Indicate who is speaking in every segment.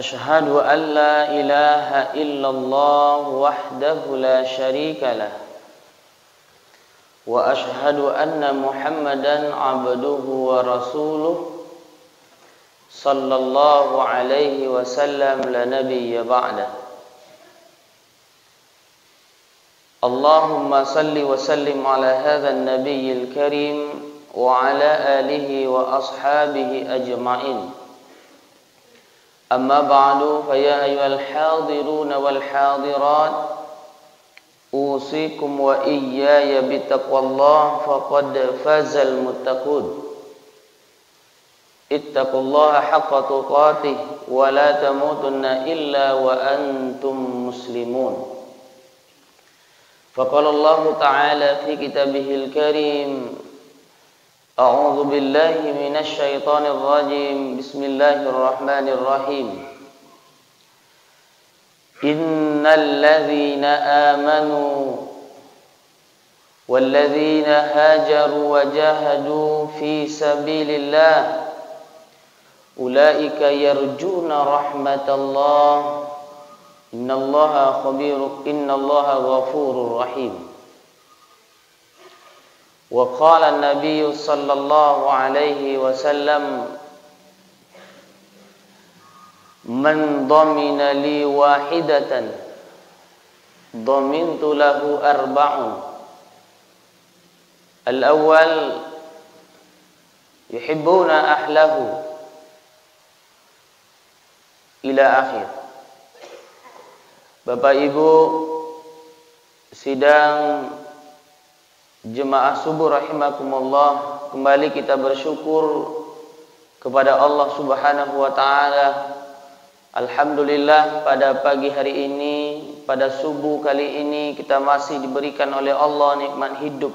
Speaker 1: أشهد أن لا إله إلا الله وحده لا شريك له وأشهد أن محمدا عبده ورسوله صلى الله عليه وسلم لا نبي بعده اللهم صل وسلم على هذا النبي الكريم وعلى آله وأصحابه أجمعين أما بعد فيا أيها الحاضرون والحاضرات أوصيكم وإياي بتقوى الله فقد فاز المتقون اتقوا الله حق تقاته ولا تموتن إلا وأنتم مسلمون فقال الله تعالى في كتابه الكريم أعوذ بالله من الشيطان الرجيم بسم الله الرحمن الرحيم إن الذين آمنوا والذين هاجروا وجاهدوا في سبيل الله أولئك يرجون رحمة الله إن الله غفور رحيم وقال النبي صلى الله عليه وسلم من ضمن لي واحدة ضمنت له أربع الأول يحبون أهله إلى آخر. Bapak Ibu sidang jemaah subuh rahimakumullah, kembali kita bersyukur kepada Allah Subhanahu wa taala. Alhamdulillah pada pagi hari ini, pada subuh kali ini kita masih diberikan oleh Allah nikmat hidup.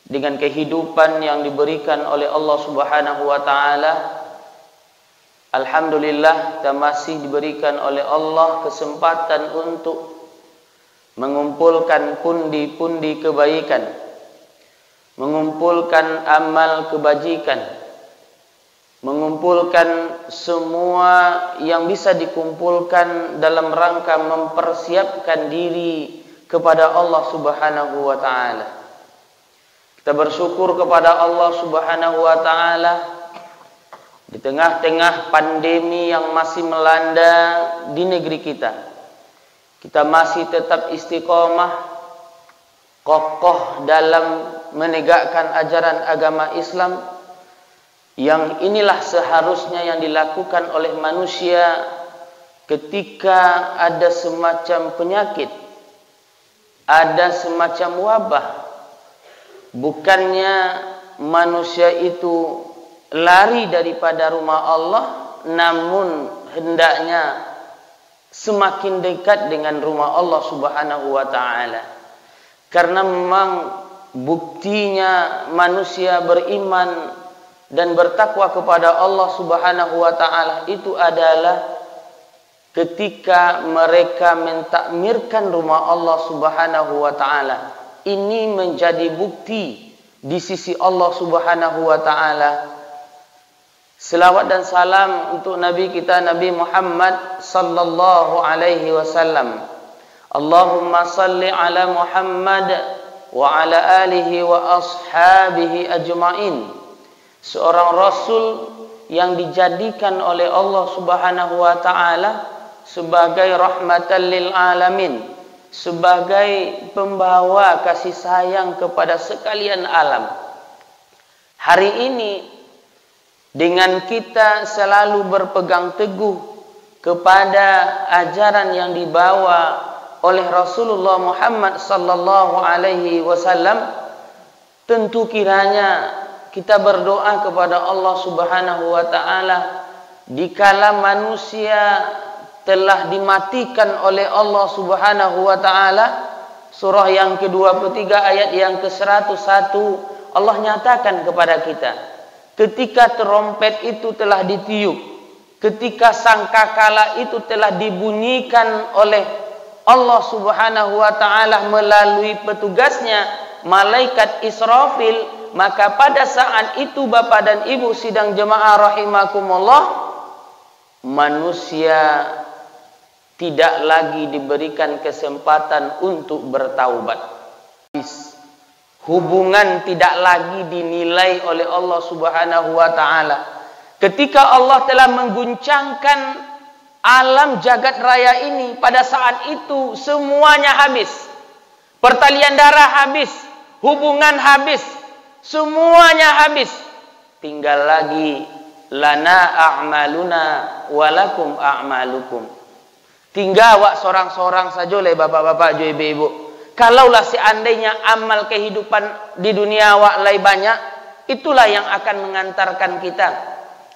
Speaker 1: Dengan kehidupan yang diberikan oleh Allah Subhanahu wa taala, alhamdulillah kita masih diberikan oleh Allah kesempatan untuk mengumpulkan pundi-pundi kebaikan, mengumpulkan amal kebajikan, mengumpulkan semua yang bisa dikumpulkan dalam rangka mempersiapkan diri kepada Allah Subhanahu wa taala. Kita bersyukur kepada Allah Subhanahu wa taala di tengah-tengah pandemi yang masih melanda di negeri kita. Kita masih tetap istiqomah, kokoh dalam menegakkan ajaran agama Islam, yang inilah seharusnya yang dilakukan oleh manusia ketika ada semacam penyakit, ada semacam wabah. Bukannya manusia itu lari daripada rumah Allah, namun hendaknya semakin dekat dengan rumah Allah Subhanahu wa taala. Karena memang buktinya manusia beriman dan bertakwa kepada Allah Subhanahu wa taala itu adalah ketika mereka mentakmirkan rumah Allah Subhanahu wa taala. Ini menjadi bukti di sisi Allah Subhanahu wa taala. Selawat dan salam untuk Nabi kita Nabi Muhammad sallallahu alaihi wasallam. Allahumma salli ala Muhammad wa ala alihi wa ashabihi ajma'in. Seorang rasul yang dijadikan oleh Allah Subhanahu wa taala sebagai rahmatan lil alamin, sebagai pembawa kasih sayang kepada sekalian alam. Hari ini dengan kita selalu berpegang teguh kepada ajaran yang dibawa oleh Rasulullah Muhammad sallallahu alaihi wasallam, tentu kiranya kita berdoa kepada Allah Subhanahu wa taala dikala manusia telah dimatikan oleh Allah Subhanahu wa taala. Surah yang ke-23 ayat yang ke-101 Allah nyatakan kepada kita, ketika trompet itu telah ditiup, ketika sangkakala itu telah dibunyikan oleh Allah Subhanahu wa taala melalui petugasnya malaikat Israfil, maka pada saat itu Bapak dan Ibu sidang jemaah rahimakumullah, manusia tidak lagi diberikan kesempatan untuk bertaubat. Hubungan tidak lagi dinilai oleh Allah Subhanahu wa taala. Ketika Allah telah mengguncangkan alam jagat raya ini, pada saat itu semuanya habis. Pertalian darah habis, hubungan habis, semuanya habis. Tinggal lagi lana a'maluna walakum a'malukum. Tinggal wak sorang-sorang saja oleh bapak-bapak, ibu-ibu. Kalaulah seandainya amal kehidupan di dunia wak lai banyak, itulah yang akan mengantarkan kita.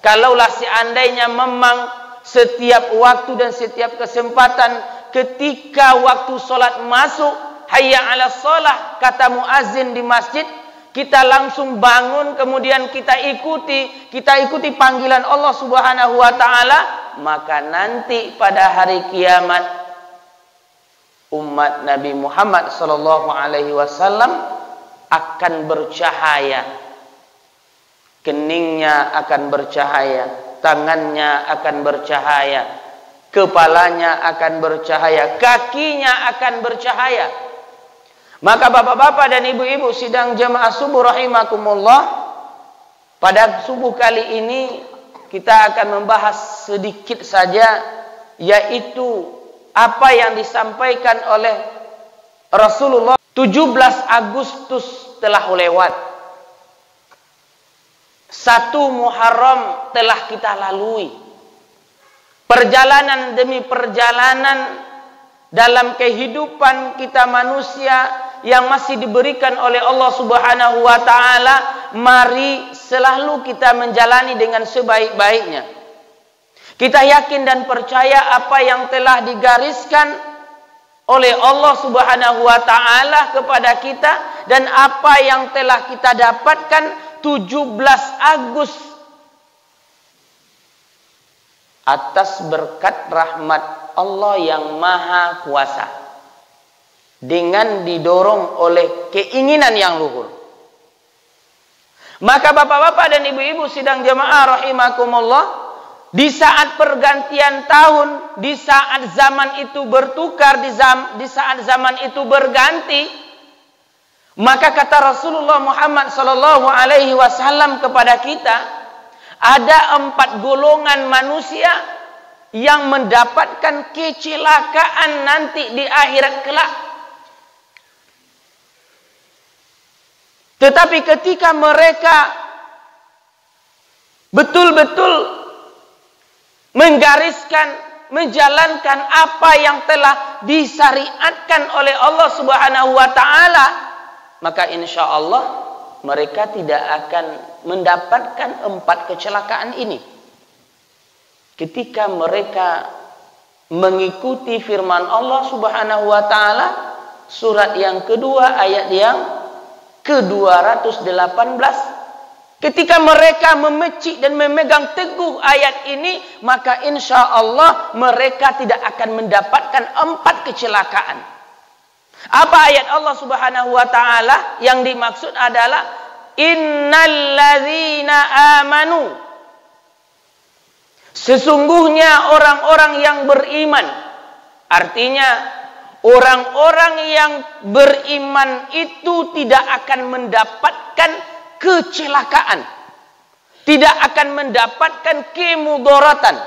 Speaker 1: Kalaulah seandainya memang setiap waktu dan setiap kesempatan ketika waktu solat masuk, hayya ala shalah, kata muazzin di masjid, kita langsung bangun, kemudian kita ikuti panggilan Allah Subhanahu wa taala, maka nanti pada hari kiamat umat Nabi Muhammad sallallahu alaihi wasallam akan bercahaya. Keningnya akan bercahaya, tangannya akan bercahaya, kepalanya akan bercahaya, kakinya akan bercahaya. Maka bapak-bapak dan ibu-ibu sidang jemaah subuh rahimakumullah, pada subuh kali ini kita akan membahas sedikit saja, yaitu apa yang disampaikan oleh Rasulullah. 17 Agustus telah lewat, 1 Muharram telah kita lalui. Perjalanan demi perjalanan dalam kehidupan kita manusia yang masih diberikan oleh Allah Subhanahu wa taala, mari selalu kita menjalani dengan sebaik-baiknya. Kita yakin dan percaya apa yang telah digariskan oleh Allah Subhanahu wa taala kepada kita dan apa yang telah kita dapatkan 17 Agustus atas berkat rahmat Allah yang maha kuasa, dengan didorong oleh keinginan yang luhur. Maka bapak-bapak dan ibu-ibu sidang jemaah rahimakumullah, di saat pergantian tahun, di saat zaman itu bertukar, di saat zaman itu berganti, maka kata Rasulullah Muhammad sallallahu alaihi wasallam kepada kita, ada 4 golongan manusia yang mendapatkan kecelakaan nanti di akhirat kelak. Tetapi ketika mereka betul-betul menggariskan, menjalankan apa yang telah disyariatkan oleh Allah Subhanahu wa taala, maka insya Allah mereka tidak akan mendapatkan 4 kecelakaan ini. Ketika mereka mengikuti firman Allah Subhanahu wa taala, surat yang kedua ayat yang ke-218, ketika mereka memecik dan memegang teguh ayat ini, maka insya Allah mereka tidak akan mendapatkan 4 kecelakaan. Apa ayat Allah Subhanahu wa taala yang dimaksud adalah innalladzina amanu, sesungguhnya orang-orang yang beriman. Artinya orang-orang yang beriman itu tidak akan mendapatkan kecelakaan, tidak akan mendapatkan kemudaratan,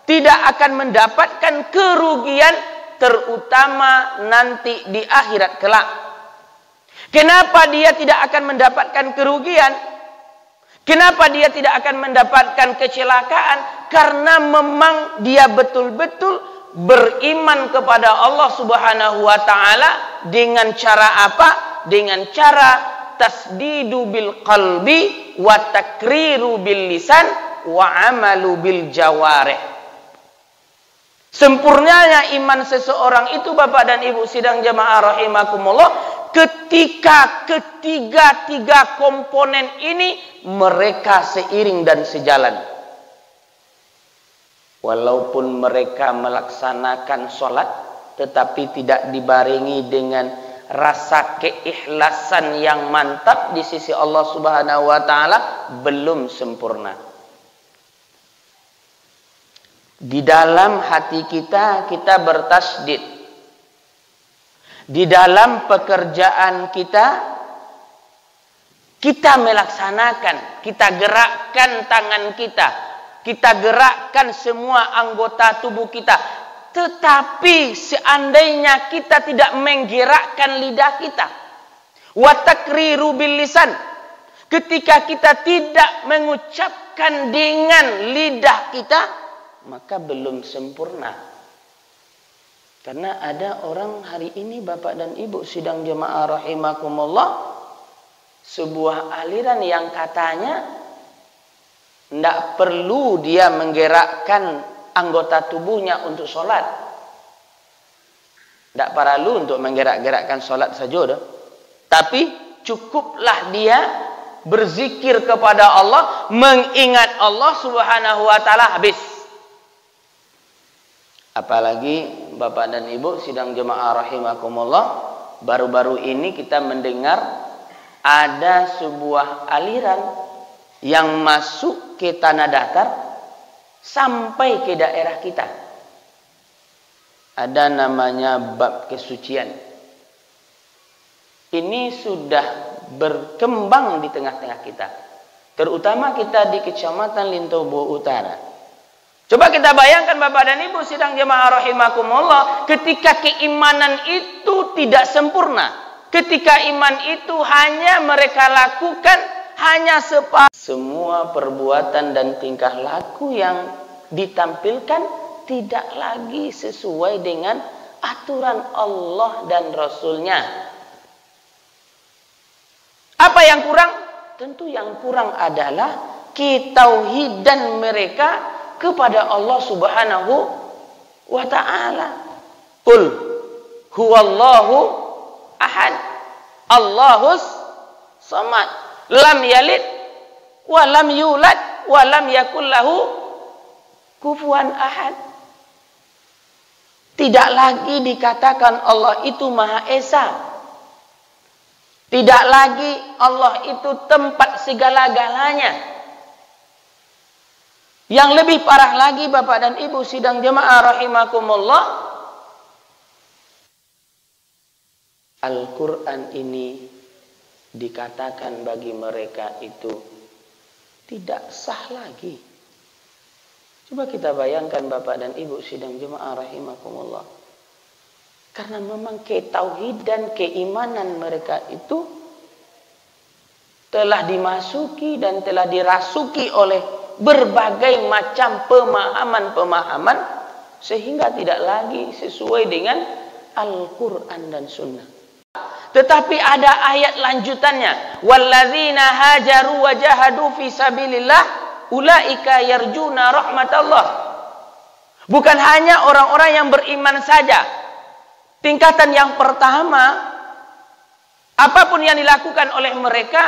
Speaker 1: tidak akan mendapatkan kerugian, terutama nanti di akhirat kelak. Kenapa dia tidak akan mendapatkan kerugian? Kenapa dia tidak akan mendapatkan kecelakaan? Karena memang dia betul-betul beriman kepada Allah Subhanahu wa taala dengan cara apa? Dengan cara tasdidu bil qalbi wa takriru bil lisan wa amalu bil jawarih. Sempurnanya iman seseorang itu bapak dan ibu sidang jemaah rahimakumullah, ketika ketiga komponen ini mereka seiring dan sejalan. Walaupun mereka melaksanakan sholat, tetapi tidak dibarengi dengan rasa keikhlasan yang mantap di sisi Allah Subhanahu wa taala, belum sempurna. Di dalam hati kita, kita bertasdid. Di dalam pekerjaan kita, kita melaksanakan, kita gerakkan tangan kita, kita gerakkan semua anggota tubuh kita. Tetapi seandainya kita tidak menggerakkan lidah kita, wa takriru bil lisan, ketika kita tidak mengucapkan dengan lidah kita, maka belum sempurna. Karena ada orang hari ini, Bapak dan Ibu sidang jemaah rahimakumullah, sebuah aliran yang katanya tidak perlu dia menggerakkan anggota tubuhnya untuk sholat. Tidak perlu untuk menggerak-gerakkan sholat saja dah. Tapi cukuplah dia berzikir kepada Allah, mengingat Allah subhanahu wa ta'ala, habis. Apalagi Bapak dan Ibu sidang jemaah rahimakumullah, baru-baru ini kita mendengar ada sebuah aliran yang masuk ke tanah datar sampai ke daerah kita. Ada namanya bab kesucian. Ini sudah berkembang di tengah-tengah kita, terutama kita di Kecamatan Lintobo Utara. Coba kita bayangkan Bapak dan Ibu sidang jemaah rahimakumullah, ketika keimanan itu tidak sempurna, ketika iman itu hanya mereka lakukan hanya semua perbuatan dan tingkah laku yang ditampilkan tidak lagi sesuai dengan aturan Allah dan Rasulnya. Apa yang kurang? Tentu yang kurang adalah ketauhidan mereka kepada Allah subhanahu wa ta'ala. Qul huwallahu ahad, Allahus samad, lam yalid wa lam yulad wa lam yakul lahu kufuwan ahad. Tidak lagi dikatakan Allah itu Maha Esa. Tidak lagi Allah itu tempat segala-galanya. Yang lebih parah lagi Bapak dan Ibu sidang jemaah rahimakumullah, Al-Quran ini dikatakan bagi mereka itu tidak sah lagi. Coba kita bayangkan Bapak dan Ibu sidang jemaah rahimakumullah. Karena memang ketauhid dan keimanan mereka itu telah dimasuki dan telah dirasuki oleh berbagai macam pemahaman-pemahaman, sehingga tidak lagi sesuai dengan Al-Quran dan Sunnah. Tetapi ada ayat lanjutannya, walladzina hajaru wa jahadu fi sabilillah ulaika yarjuna rahmatallah. Bukan hanya orang-orang yang beriman saja. Tingkatan yang pertama, apapun yang dilakukan oleh mereka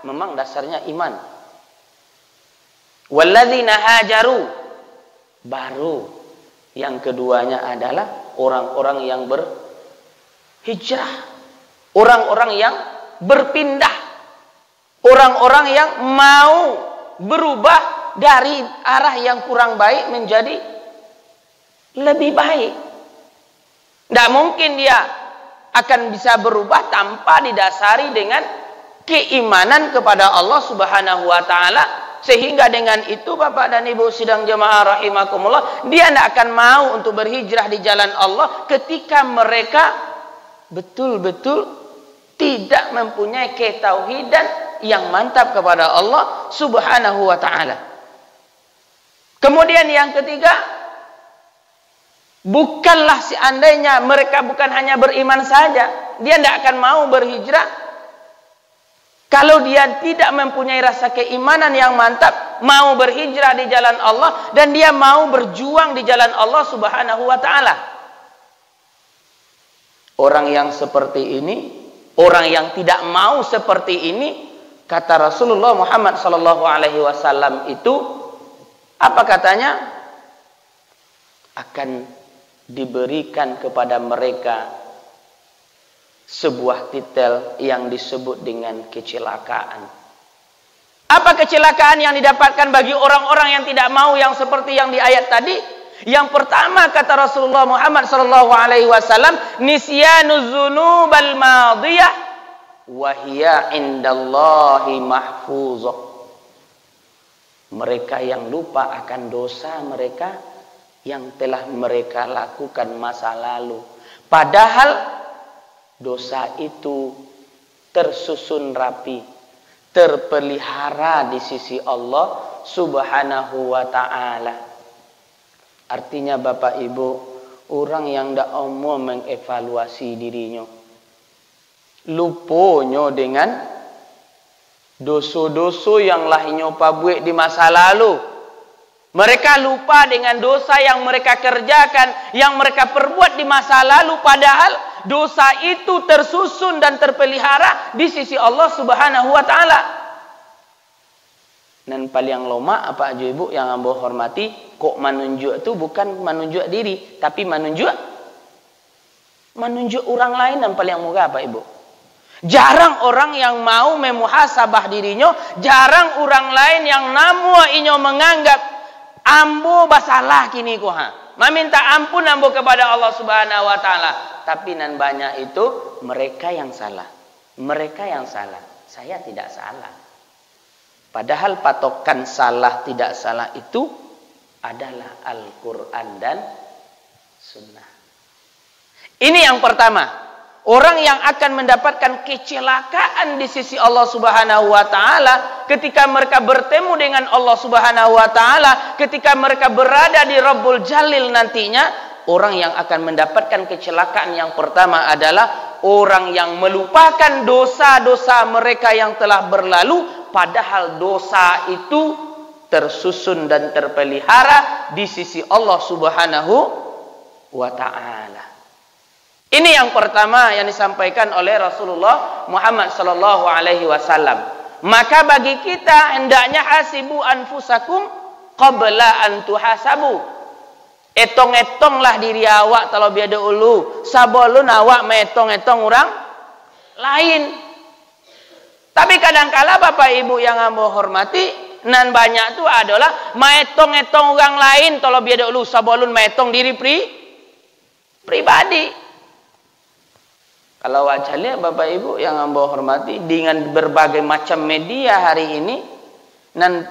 Speaker 1: memang dasarnya iman. Walladzina hajaru, baru yang keduanya adalah orang-orang yang berhijrah, orang-orang yang berpindah, orang-orang yang mau berubah dari arah yang kurang baik menjadi lebih baik. Tidak mungkin dia akan bisa berubah tanpa didasari dengan keimanan kepada Allah subhanahu wa ta'ala. Sehingga dengan itu Bapak dan Ibu sidang jemaah rahimakumullah, dia tidak akan mau untuk berhijrah di jalan Allah ketika mereka betul-betul tidak mempunyai ketauhidan yang mantap kepada Allah subhanahu wa ta'ala. Kemudian yang ketiga, bukanlah seandainya mereka bukan hanya beriman saja, dia tidak akan mau berhijrah kalau dia tidak mempunyai rasa keimanan yang mantap, mau berhijrah di jalan Allah, dan dia mau berjuang di jalan Allah subhanahu wa ta'ala. Orang yang seperti ini, orang yang tidak mau seperti ini, kata Rasulullah Muhammad SAW itu, apa katanya? Akan diberikan kepada mereka sebuah titel yang disebut dengan kecelakaan. Apa kecelakaan yang didapatkan bagi orang-orang yang tidak mau yang seperti yang di ayat tadi? Yang pertama kata Rasulullah Muhammad sallallahu alaihi wasallam, nisyanuz dzunubal madiyah wa hiya indallahi mahfuzah. Mereka yang lupa akan dosa mereka yang telah mereka lakukan masa lalu. Padahal dosa itu tersusun rapi, terpelihara di sisi Allah Subhanahu wa ta'ala. Artinya Bapak Ibu, orang yang tidak mau mengevaluasi dirinya, luponyo dengan dosa-dosa yang lainnya pabuik di masa lalu. Mereka lupa dengan dosa yang mereka kerjakan, yang mereka perbuat di masa lalu, padahal dosa itu tersusun dan terpelihara di sisi Allah Subhanahu wa ta'ala. Dan paling loma apa aja ibu yang ambo hormati, kok menunjuk itu bukan menunjuk diri, tapi menunjuk orang lain. Dan paling muka apa ibu? Jarang orang yang mau memuhasabah dirinya, jarang orang lain yang namua inyo menganggap ambo basalah kini ko ha. Meminta ampun ambo kepada Allah Subhanahu wa taala. Tapi nan banyak itu mereka yang salah. Mereka yang salah. Saya tidak salah. Padahal patokan salah tidak salah itu adalah Al-Quran dan Sunnah. Ini yang pertama. Orang yang akan mendapatkan kecelakaan di sisi Allah Subhanahu wa ta'ala ketika mereka bertemu dengan Allah Subhanahu wa ta'ala, ketika mereka berada di Rabbul Jalil nantinya, orang yang akan mendapatkan kecelakaan yang pertama adalah orang yang melupakan dosa-dosa mereka yang telah berlalu, padahal dosa itu tersusun dan terpelihara di sisi Allah Subhanahu wa ta'ala. Ini yang pertama yang disampaikan oleh Rasulullah Muhammad sallallahu alaihi wasallam. Maka bagi kita hendaknya hasibu anfusakum qabla an tuhasabu. Etong-etonglah diri awak kalau biada ulu, sabolun awak metong-etong orang lain. Tapi kadang-kala Bapak Ibu yang ambo hormati, nan banyak tu adalah metong-etong orang lain kalau biada ulu, sabolun metong diri pribadi. Kalau wajahnya Bapak Ibu yang ambo hormati, dengan berbagai macam media hari ini, dan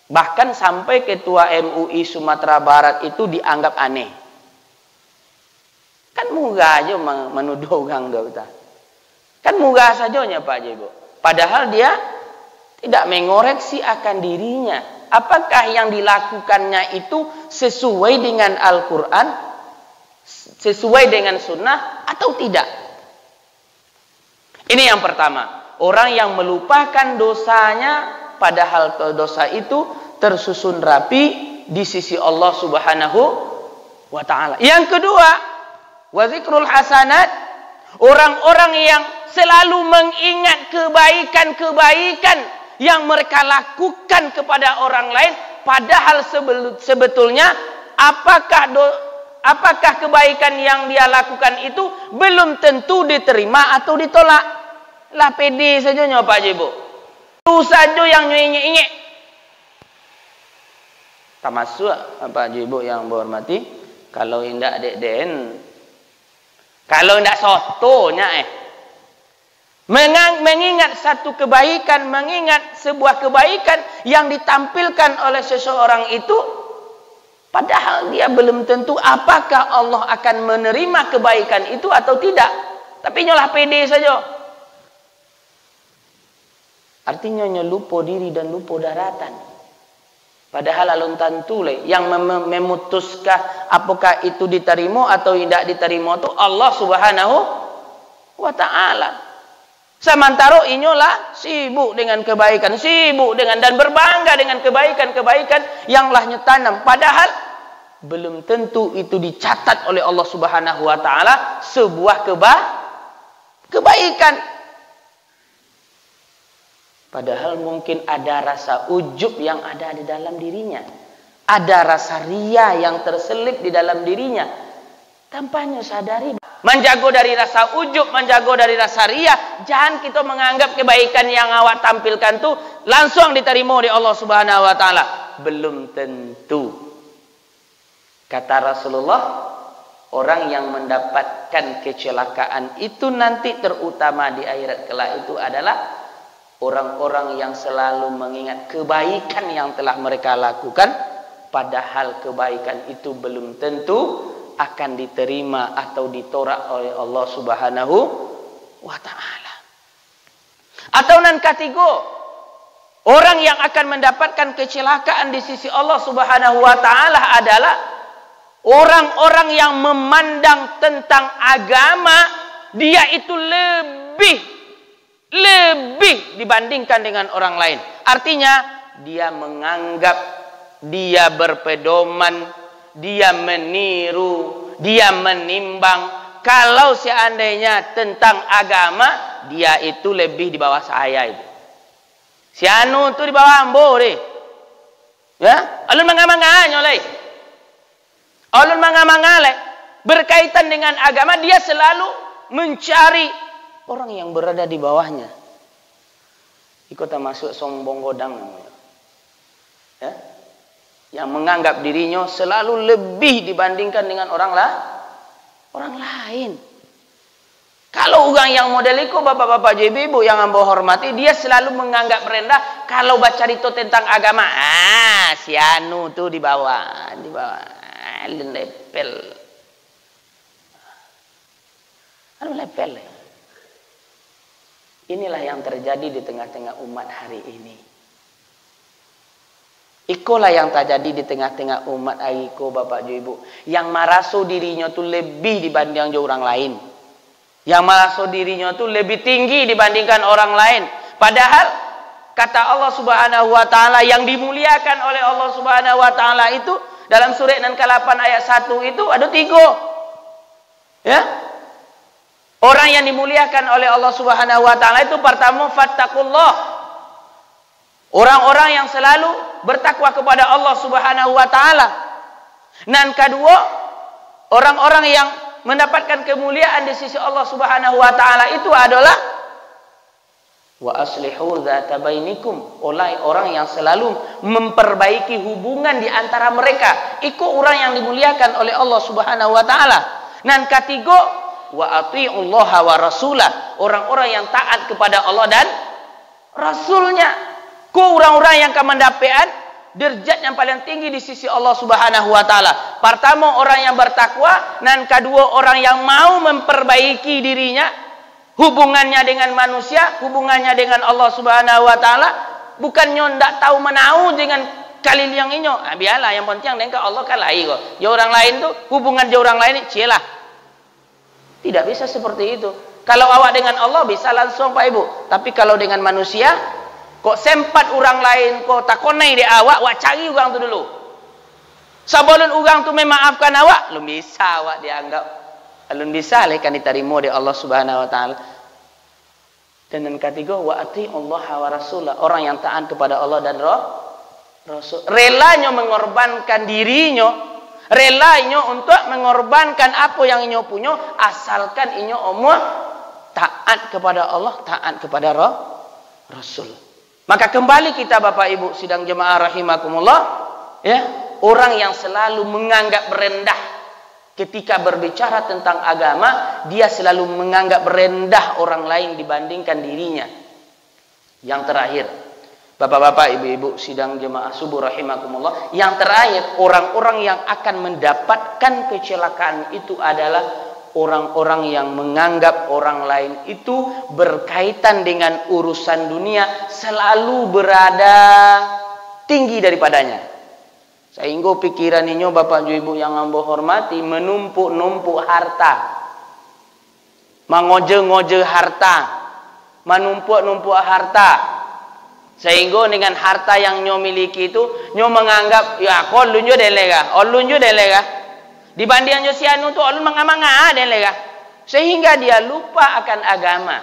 Speaker 1: bahkan sampai ketua MUI Sumatera Barat itu dianggap aneh. Kan mudah aja menuduh orang kita. Kan mudah saja Pak Ibu. Padahal dia tidak mengoreksi akan dirinya. Apakah yang dilakukannya itu sesuai dengan Al-Quran, sesuai dengan Sunnah atau tidak? Ini yang pertama. Orang yang melupakan dosanya, padahal dosa itu tersusun rapi di sisi Allah Subhanahu wa ta'ala. Yang kedua, wa zikrul hasanat. Orang-orang yang selalu mengingat kebaikan-kebaikan yang mereka lakukan kepada orang lain, padahal sebetulnya apakah kebaikan yang dia lakukan itu belum tentu diterima atau ditolak. Lah pede saja Pak Ibu. Itu saja yang nyengek-nyengek. Termasuk Pak Ibu yang berhormati, kalau indak dek-den, kalau indak sotonya mengingat satu kebaikan, mengingat sebuah kebaikan yang ditampilkan oleh seseorang itu, padahal dia belum tentu apakah Allah akan menerima kebaikan itu atau tidak. Tapi nyolah pede saja. Artinya lupa diri dan lupa daratan. Padahal alun tantule yang memutuskan apakah itu diterima atau tidak diterima itu Allah Subhanahu wa ta'ala. Sementara inyolah sibuk dengan kebaikan, sibuk dengan dan berbangga dengan kebaikan-kebaikan yang lahnya tanam. Padahal belum tentu itu dicatat oleh Allah Subhanahu wa ta'ala sebuah kebaikan. Padahal mungkin ada rasa ujub yang ada di dalam dirinya. Ada rasa ria yang terselip di dalam dirinya. Tanpanya sadari. Menjago dari rasa ujub, menjago dari rasa ria. Jangan kita menganggap kebaikan yang awak tampilkan itu langsung diterima oleh Allah Subhanahu wa ta'ala. Belum tentu. Kata Rasulullah, orang yang mendapatkan kecelakaan itu nanti terutama di akhirat kelak itu adalah orang-orang yang selalu mengingat kebaikan yang telah mereka lakukan, padahal kebaikan itu belum tentu akan diterima atau ditolak oleh Allah Subhanahu wa ta'ala. Atau nan ketiga, orang yang akan mendapatkan kecelakaan di sisi Allah Subhanahu wa ta'ala adalah orang-orang yang memandang tentang agama dia itu lebih dibandingkan dengan orang lain. Artinya dia menganggap, dia berpedoman, dia meniru, dia menimbang kalau seandainya tentang agama dia itu lebih di bawah saya itu. Si anu itu di bawah ambo deh. Ya, alun mangga-mangga nyoleh. Alun mangga-mangga berkaitan dengan agama dia selalu mencari orang yang berada di bawahnya. Ikut termasuk sombong godang namanya. Ya. Yang menganggap dirinya selalu lebih dibandingkan dengan orang lain. Kalau orang yang model itu bapak-bapak ibu yang ambo hormati, dia selalu menganggap rendah kalau baca itu tentang agama. Si anu tuh di bawah, lepel. Anu lepel. Inilah yang terjadi di tengah-tengah umat hari ini. Ikolah yang terjadi di tengah-tengah umat hari ini, bapak ibu, yang merasu dirinya tuh lebih dibanding orang lain. Yang merasa dirinya itu lebih tinggi dibandingkan orang lain. Padahal kata Allah Subhanahu wa ta'ala yang dimuliakan oleh Allah Subhanahu wa ta'ala itu dalam surah An-Kahf ayat 1 itu ada 3. Ya. Orang yang dimuliakan oleh Allah Subhanahu wa ta'ala itu pertama fattaqullah. Orang-orang yang selalu bertakwa kepada Allah Subhanahu wa ta'ala. Dan kedua, orang-orang yang mendapatkan kemuliaan di sisi Allah Subhanahu wa ta'ala itu adalah wa aslihu dzata bainikum, oleh orang yang selalu memperbaiki hubungan di antara mereka. Itu orang yang dimuliakan oleh Allah Subhanahu wa ta'ala. Dan ketiga, wa atiullaha wa rasulah, orang-orang yang taat kepada Allah dan Rasulnya. Ku orang-orang yang akan mendapatkan derajat yang paling tinggi di sisi Allah Subhanahu wa ta'ala. Pertama orang yang bertakwa, dan kedua orang yang mau memperbaiki dirinya, hubungannya dengan manusia, hubungannya dengan Allah Subhanahu wa ta'ala, bukannya ndak tahu menau dengan kali yang inyo. Biarlah yang penting dengan Allah kan lain kok. Ya orang lain tuh hubungan dia orang lain celah. Tidak bisa seperti itu. Kalau awak dengan Allah bisa langsung Pak Ibu, tapi kalau dengan manusia kok sempat orang lain, kok takonai di awak cari orang tu dulu. Sebelum orang tu memaafkan awak, belum bisa awak dianggap. Belum bisa kan diterima di Allah Subhanahu wa ta'ala. Dan yang ketiga, wa atiullaha wa rasulah, orang yang taat kepada Allah dan Rasul. Relanya mengorbankan dirinya, relanya untuk mengorbankan apa yang inyo punya, asalkan inyo taat kepada Allah, taat kepada Rasul. Maka kembali kita Bapak Ibu sidang jemaah rahimakumullah, ya, orang yang selalu menganggap rendah ketika berbicara tentang agama, dia selalu menganggap rendah orang lain dibandingkan dirinya. Yang terakhir, Bapak-bapak, Ibu-ibu sidang jemaah subuh rahimakumullah, yang terakhir, orang-orang yang akan mendapatkan kecelakaan itu adalah orang-orang yang menganggap orang lain itu berkaitan dengan urusan dunia selalu berada tinggi daripadanya. Sehingga pikiran ini Bapak Ibu yang ambo hormati menumpuk-numpuk harta. Mengoje-ngoje harta. Menumpuk-numpuk harta. Sehingga dengan harta yang nyo miliki itu nyo menganggap ya kau lunjo delega, lunjo delega. Dibanding si anu tu ulun manga-manga dan lega, sehingga dia lupa akan agama.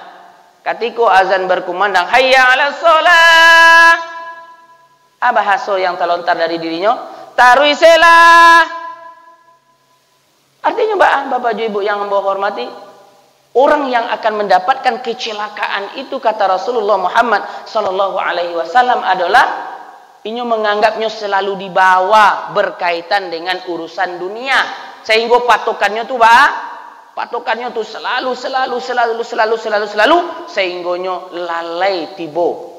Speaker 1: Ketika azan berkumandang hayya 'alas shalah, bahasa yang terlontar dari dirinya taruiselah. Artinya Bapak Ibu yang membawa hormati, orang yang akan mendapatkan kecelakaan itu kata Rasulullah Muhammad sallallahu alaihi wasallam adalah inyo menganggapnya selalu di bawah berkaitan dengan urusan dunia. Sehingga patokannya tuh patokannya tuh selalu sehingga lalai tibo.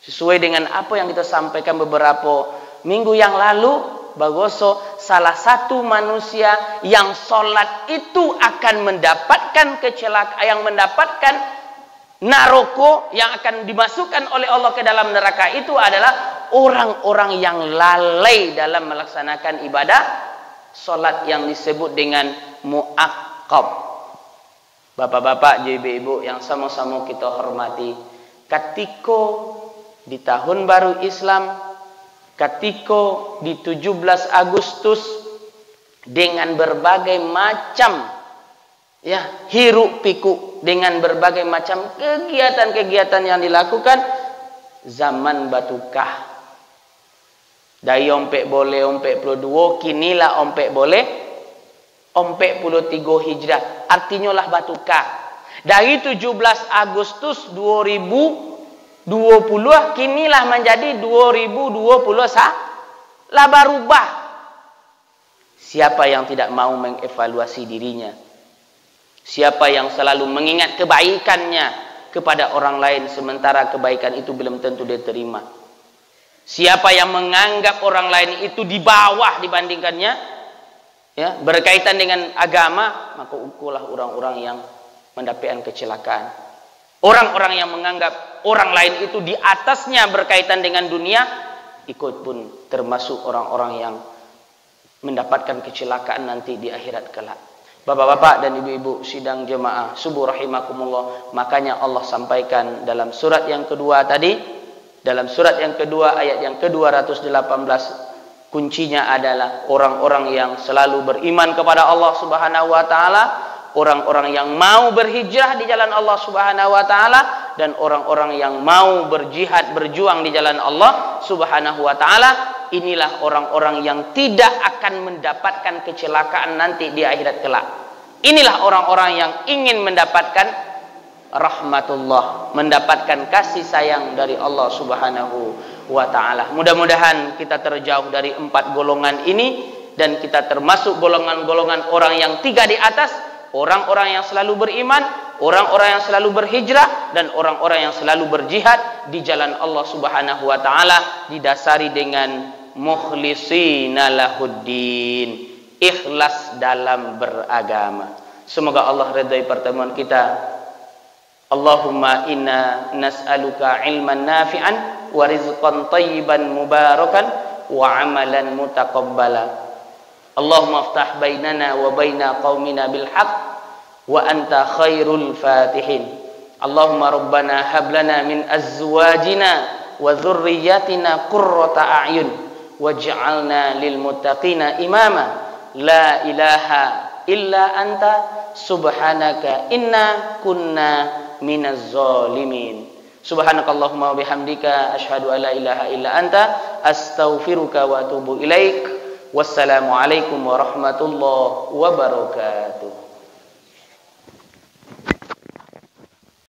Speaker 1: Sesuai dengan apa yang kita sampaikan beberapa minggu yang lalu, bagoso salah satu manusia yang sholat itu akan mendapatkan kecelakaan, yang mendapatkan naroko, yang akan dimasukkan oleh Allah ke dalam neraka itu adalah orang-orang yang lalai dalam melaksanakan ibadah sholat yang disebut dengan mu'aqqab. Bapak-bapak, ibu-ibu yang sama-sama kita hormati, ketika di tahun baru Islam, ketika di 17 Agustus dengan berbagai macam hiruk pikuk, dengan berbagai macam kegiatan-kegiatan yang dilakukan, zaman batukah. Dari ompek boleh ompek 22, kinilah ompek boleh ompek 23 Hijrah. Artinya lah batukah. Dari 17 Agustus 2020 kinilah menjadi 2021. Lah berubah. Siapa yang tidak mau mengevaluasi dirinya? Siapa yang selalu mengingat kebaikannya kepada orang lain sementara kebaikan itu belum tentu dia terima? Siapa yang menganggap orang lain itu di bawah dibandingkannya, berkaitan dengan agama, maka ukulah orang-orang yang mendapatkan kecelakaan. Orang-orang yang menganggap orang lain itu di atasnya berkaitan dengan dunia, ikut pun termasuk orang-orang yang mendapatkan kecelakaan nanti di akhirat kelak. Bapak-bapak dan ibu-ibu sidang jemaah subuh rahimakumullah, makanya Allah sampaikan dalam surat yang kedua tadi, dalam surat yang kedua ayat yang ke-218, kuncinya adalah orang-orang yang selalu beriman kepada Allah Subhanahu wa taala, orang-orang yang mau berhijrah di jalan Allah Subhanahu wa taala, dan orang-orang yang mau berjihad berjuang di jalan Allah Subhanahu wa taala. Inilah orang-orang yang tidak akan mendapatkan kecelakaan nanti di akhirat kelak. Inilah orang-orang yang ingin mendapatkan rahmatullah, mendapatkan kasih sayang dari Allah Subhanahu wa ta'ala. Mudah-mudahan kita terjauh dari 4 golongan ini, dan kita termasuk golongan-golongan orang yang 3 di atas, orang-orang yang selalu beriman, orang-orang yang selalu berhijrah, dan orang-orang yang selalu berjihad di jalan Allah Subhanahu wa ta'ala, didasari dengan mukhlisina lahuddin, ikhlas dalam beragama. Semoga Allah redai pertemuan kita. Allahumma inna nas'aluka ilman nafi'an wa rizqan tayyiban mubarakan wa amalan mutaqabbala. Allahumma aftah bainana wa baina qaumina bil haqq wa anta khairul fatihin. Allahumma rabbana hab lana min azwajina wa dhurriyyatina qurrata a'yun waj'alna lil muttaqina imama. La ilaha illa anta subhanaka inna kunna minaz zalimin. Subhanakallahumma wa bihamdika asyhadu an la ilaha illa anta astaghfiruka wa atubu ilaik. Wassalamu alaikum warahmatullahi wabarakatuh.